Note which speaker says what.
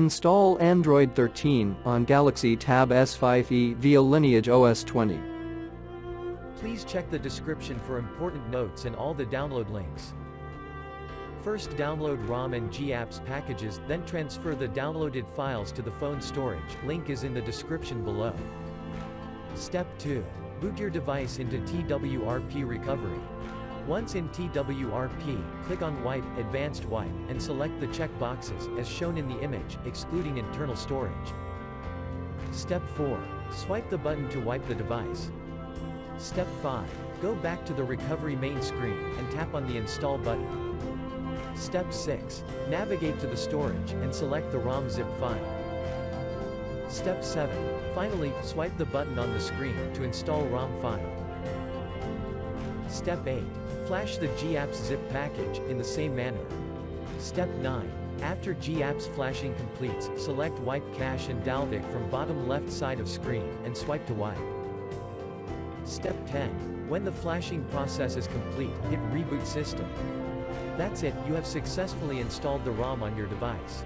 Speaker 1: Install Android 13 on Galaxy Tab S5e via LineageOS 20.
Speaker 2: Please check the description for important notes and all the download links. First, download ROM and GApps packages, then transfer the downloaded files to the phone storage. Link is in the description below. Step 2. Boot your device into TWRP recovery. Once in TWRP, click on Wipe, Advanced Wipe, and select the check boxes, as shown in the image, excluding internal storage. Step 4. Swipe the button to wipe the device. Step 5. Go back to the recovery main screen, and tap on the Install button. Step 6. Navigate to the storage, and select the ROM zip file. Step 7. Finally, swipe the button on the screen to install ROM file. Step 8. Flash the GApps zip package, in the same manner. Step 9. After GApps flashing completes, select Wipe Cache and Dalvik from bottom left side of screen, and swipe to wipe. Step 10. When the flashing process is complete, hit Reboot System. That's it, you have successfully installed the ROM on your device.